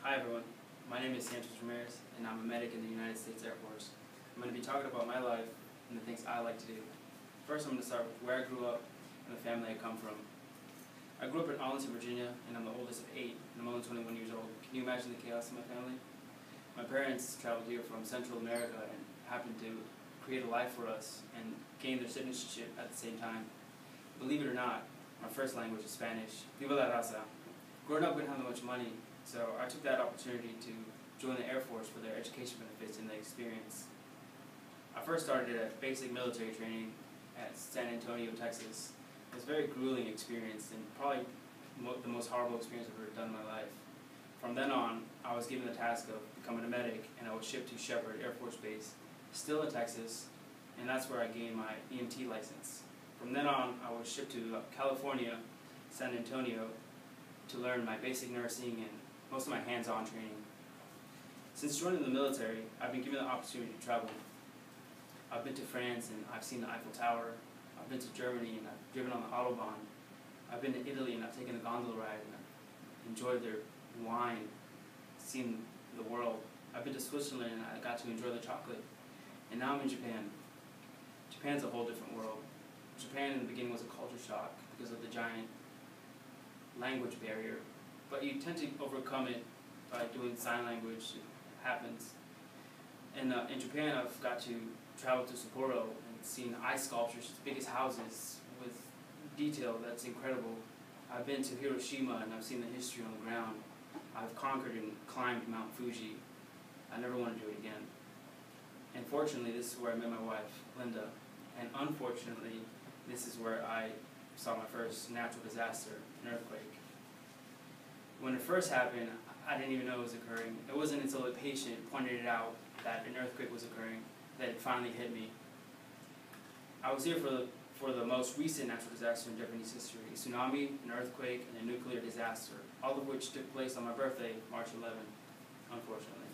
Hi everyone, my name is Santos Intro, and I'm a medic in the United States Air Force. I'm going to be talking about my life and the things I like to do. First, I'm going to start with where I grew up and the family I come from. I grew up in Arlington, Virginia, and I'm the oldest of 8, and I'm only 21 years old. Can you imagine the chaos in my family? My parents traveled here from Central America and happened to create a life for us and gain their citizenship at the same time. Believe it or not, my first language is Spanish. Viva la raza. Growing up, we didn't have that much money, so I took that opportunity to join the Air Force for their education benefits and the experience. I first started at basic military training at San Antonio, Texas. It was a very grueling experience and probably the most horrible experience I've ever done in my life. From then on, I was given the task of becoming a medic, and I was shipped to Shepherd Air Force Base, still in Texas, and that's where I gained my EMT license. From then on, I was shipped to California, San Antonio, to learn my basic nursing and most of my hands-on training. Since joining the military, I've been given the opportunity to travel. I've been to France and I've seen the Eiffel Tower. I've been to Germany and I've driven on the Autobahn. I've been to Italy and I've taken a gondola ride and I've enjoyed their wine, seen the world. I've been to Switzerland and I got to enjoy the chocolate. And now I'm in Japan. Japan's a whole different world. Japan in the beginning was a culture shock because of the giant language barrier, but you tend to overcome it by doing sign language. It happens. And in Japan, I've got to travel to Sapporo and seen ice sculptures, the biggest houses with detail that's incredible. I've been to Hiroshima and I've seen the history on the ground. I've conquered and climbed Mount Fuji. I never want to do it again. And fortunately, this is where I met my wife, Linda. And unfortunately, this is where I saw my first natural disaster, an earthquake. When it first happened, I didn't even know it was occurring. It wasn't until a patient pointed it out that an earthquake was occurring that it finally hit me. I was here for the most recent natural disaster in Japanese history, a tsunami, an earthquake, and a nuclear disaster, all of which took place on my birthday, March 11th, unfortunately.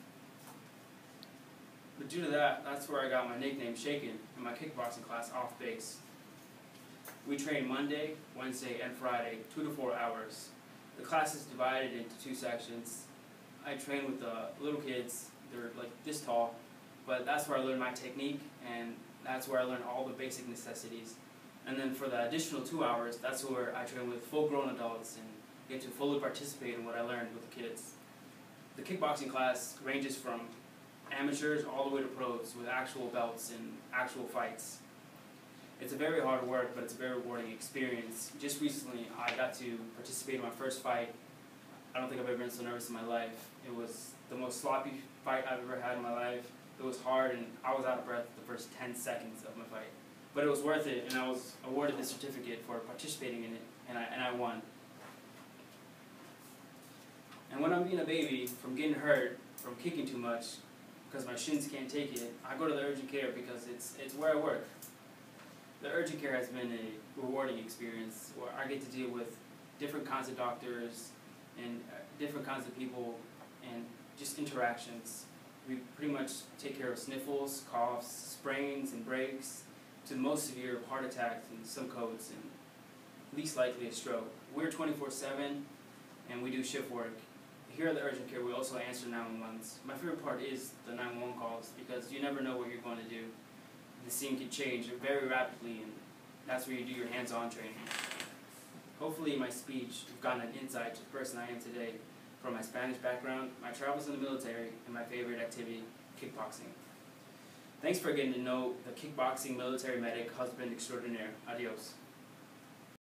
But due to that, that's where I got my nickname Shaken in my kickboxing class off base. We train Monday, Wednesday, and Friday, 2 to 4 hours. The class is divided into 2 sections. I train with little kids. They're like this tall, but that's where I learn my technique, and that's where I learn all the basic necessities. And then for the additional 2 hours, that's where I train with full-grown adults and get to fully participate in what I learned with the kids. The kickboxing class ranges from amateurs all the way to pros with actual belts and actual fights. It's a very hard work, but it's a very rewarding experience. Just recently, I got to participate in my first fight. I don't think I've ever been so nervous in my life. It was the most sloppy fight I've ever had in my life. It was hard, and I was out of breath the first 10 seconds of my fight. But it was worth it, and I was awarded the certificate for participating in it, and I won. And when I'm being a baby from getting hurt, from kicking too much, because my shins can't take it, I go to the urgent care because it's where I work. The urgent care has been a rewarding experience where I get to deal with different kinds of doctors and different kinds of people and just interactions. We pretty much take care of sniffles, coughs, sprains, and breaks, to the most severe heart attacks and some codes, and least likely a stroke. We're 24/7 and we do shift work. Here at the urgent care, we also answer 911s. My favorite part is the 911 calls because you never know what you're going to do. The scene can change very rapidly, and that's where you do your hands-on training. Hopefully in my speech, you've gotten an insight to the person I am today from my Spanish background, my travels in the military, and my favorite activity, kickboxing. Thanks for getting to know the kickboxing military medic husband extraordinaire. Adios.